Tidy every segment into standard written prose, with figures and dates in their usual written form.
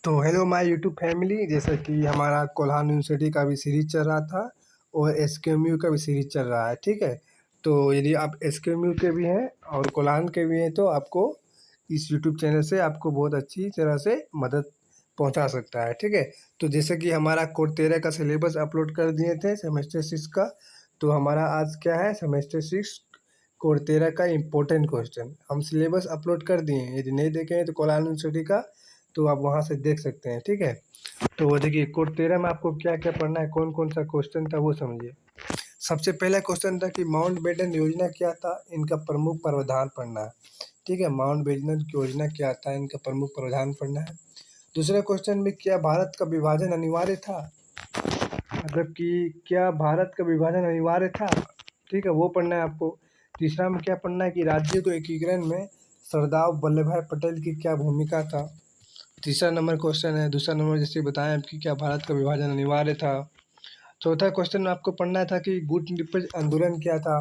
तो hello my YouTube family. जैसा कि हमारा कोल्हान यूनिवर्सिटी का भी सीरीज चल रहा था और एसकेएमयू का भी सीरीज चल रहा है, ठीक है। तो यदि आप एसकेएमयू के भी हैं और कोल्हान के भी हैं तो आपको इस यूट्यूब चैनल से आपको बहुत अच्छी तरह से मदद पहुंचा सकता है, ठीक है। तो जैसे कि हमारा कोड 13 का सिलेबस अपलोड कर दिए थे सेमेस्टर 6 का, तो हमारा आज क्या है, सेमेस्टर 6 कोड 13 का इम्पोर्टेंट क्वेश्चन हम सिलेबस अपलोड कर दिए हैं। यदि नहीं देखे हैं तो कोल्हान यूनिवर्सिटी का तो आप वहाँ से देख सकते हैं, ठीक है। तो देखिए कोड 13 में आपको क्या क्या पढ़ना है, कौन कौन सा क्वेश्चन था वो समझिए। सबसे पहला क्वेश्चन था कि माउंट बेटन योजना क्या था, इनका प्रमुख प्रावधान पढ़ना है, ठीक है। माउंट बेटन योजना क्या था, इनका प्रमुख प्रावधान पढ़ना है। दूसरा क्वेश्चन में क्या भारत का विभाजन अनिवार्य था, मतलब कि क्या भारत का विभाजन अनिवार्य था, ठीक है, वो पढ़ना है आपको। तीसरा में क्या पढ़ना है कि राज्यों को एकीकरण में सरदार वल्लभ भाई पटेल की क्या भूमिका था। तीसरा नंबर क्वेश्चन है। दूसरा नंबर जैसे बताएं कि क्या भारत का विभाजन अनिवार्य था। चौथा क्वेश्चन में आपको पढ़ना था कि गुट निरपेक्ष आंदोलन क्या था,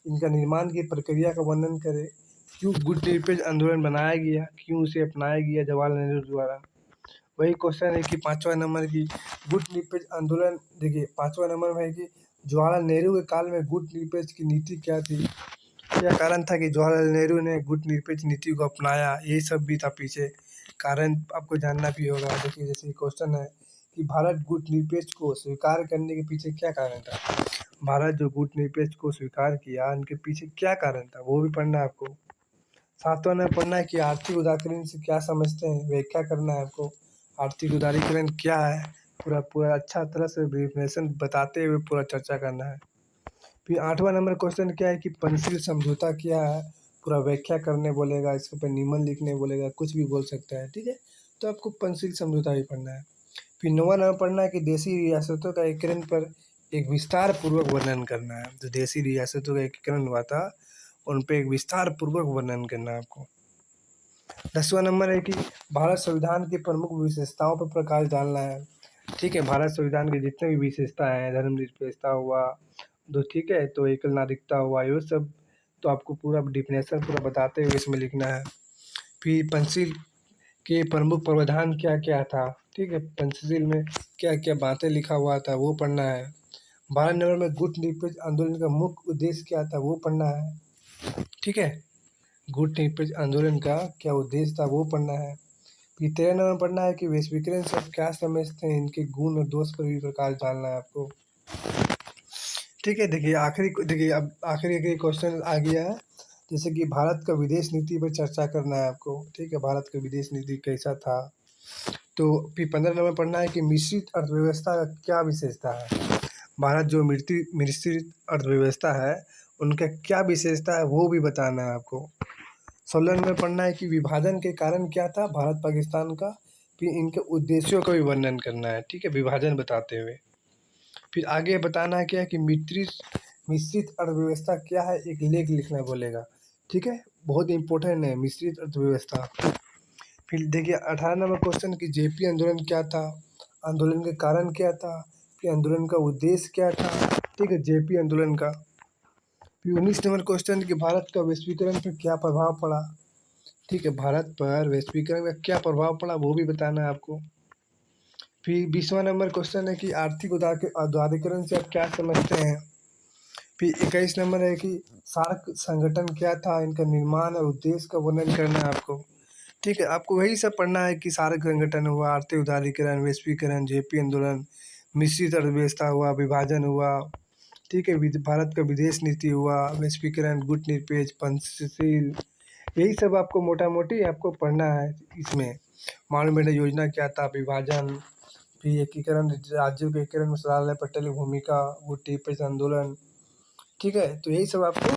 इनका निर्माण की प्रक्रिया का वर्णन करें, क्यों गुट निरपेक्ष आंदोलन बनाया गया, क्यों उसे अपनाया गया जवाहरलाल नेहरू द्वारा। वही क्वेश्चन है कि पाँचवा नंबर की गुट निरपेक्ष आंदोलन, देखिए पाँचवा नंबर में है कि जवाहरलाल नेहरू के काल में गुट निरपेक्ष की नीति क्या थी, क्या कारण था कि जवाहरलाल नेहरू ने गुट निरपेक्ष नीति को अपनाया, यही सब भी था पीछे कारण, आपको जानना भी होगा। देखिए जैसे क्वेश्चन है कि भारत गुट निरपेक्ष को स्वीकार करने के पीछे क्या कारण था, भारत जो गुट निरपेक्ष को स्वीकार किया उनके पीछे क्या कारण था वो भी पढ़ना है आपको। सातवां में पढ़ना है कि आर्थिक उदारीकरण से क्या समझते हैं, व्याख्या करना है आपको। आर्थिक उदारीकरण क्या है, पूरा पूरा अच्छा तरह से डेफिनेशन बताते हुए पूरा चर्चा करना है। फिर आठवां नंबर क्वेश्चन क्या है कि पंचशील समझौता क्या है, पूरा व्याख्या करने बोलेगा, इसके ऊपर निबंध लिखने बोलेगा, कुछ भी बोल सकता है, ठीक है। तो आपको पंचशील समझौता भी पढ़ना है। फिर नौवां नंबर पढ़ना है कि देशी रियासतों का एकीकरण पर एक विस्तार पूर्वक वर्णन करना है। जो देशी रियासतों का एकीकरण हुआ था उन पर एक विस्तार पूर्वक वर्णन करना है आपको। 10वां नंबर है कि भारत संविधान की प्रमुख विशेषताओं पर प्रकाश डालना है, ठीक है। भारत संविधान की जितने भी विशेषता है, धर्मनिरपेक्षता हुआ दो, ठीक है, तो एकल नागरिकता हुआ, ये सब तो आपको पूरा डिफिनेशन पूरा बताते हुए इसमें लिखना है। फिर पंचशील के प्रमुख प्रावधान क्या क्या था, ठीक है, पंचशील में क्या क्या बातें लिखा हुआ था वो पढ़ना है। 12 नंबर में गुट निरपेक्ष आंदोलन का मुख्य उद्देश्य क्या था वो पढ़ना है, ठीक है। गुट निरपेक्ष आंदोलन का क्या उद्देश्य था वो पढ़ना है। फिर 13 नंबर पढ़ना है कि वैश्वीकरण से आप क्या समझते हैं, इनके गुण और दोष पर भी प्रकाश डालना है आपको, ठीक है। देखिए अब आखिरी क्वेश्चन आ गया है, जैसे कि भारत का विदेश नीति पर चर्चा करना है आपको, ठीक है, भारत का विदेश नीति कैसा था। तो फिर 15 नंबर पढ़ना है कि मिश्रित अर्थव्यवस्था का क्या विशेषता है, भारत जो मिश्रित अर्थव्यवस्था है उनका क्या विशेषता है वो भी बताना है आपको। 16 नंबर पढ़ना है कि विभाजन के कारण क्या था भारत पाकिस्तान का, फिर इनके उद्देश्यों का भी वर्णन करना है, ठीक है, विभाजन बताते हुए। फिर आगे बताना है क्या है कि मिश्रित अर्थव्यवस्था क्या है, एक लेख लिखना बोलेगा, ठीक है, बहुत इंपॉर्टेंट है मिश्रित अर्थव्यवस्था। फिर देखिए 18 नंबर क्वेश्चन कि जेपी आंदोलन क्या था, आंदोलन के कारण क्या था, फिर आंदोलन का उद्देश्य क्या था, ठीक है, जेपी आंदोलन का। फिर 19 नंबर क्वेश्चन कि भारत का वैश्वीकरण पर क्या प्रभाव पड़ा, ठीक है, भारत पर वैश्वीकरण का क्या प्रभाव पड़ा वो भी बताना है आपको। फिर 20वां नंबर क्वेश्चन है कि आर्थिक उदारीकरण से आप क्या समझते हैं। फिर 21 नंबर है कि सार्क संगठन क्या था, इनका निर्माण और उद्देश्य का वर्णन करना है आपको, ठीक है। आपको वही सब पढ़ना है कि सार्क संगठन हुआ, आर्थिक उदारीकरण, वैश्वीकरण, जेपी आंदोलन, मिश्रित अर्थव्यवस्था हुआ, विभाजन हुआ, ठीक है, भारत का विदेश नीति हुआ, वैश्वीकरण, गुट निरपेक्ष, पंचशील, यही सब आपको मोटा मोटी आपको पढ़ना है इसमें। माउंट बेटन योजना क्या था, विभाजन, फिर एकीकरण, राज्यों के एकीकरण में सरदार वल्लभ भाई पटेल की भूमिका, गुट निरपेक्ष आंदोलन, ठीक है, तो यही सब आपको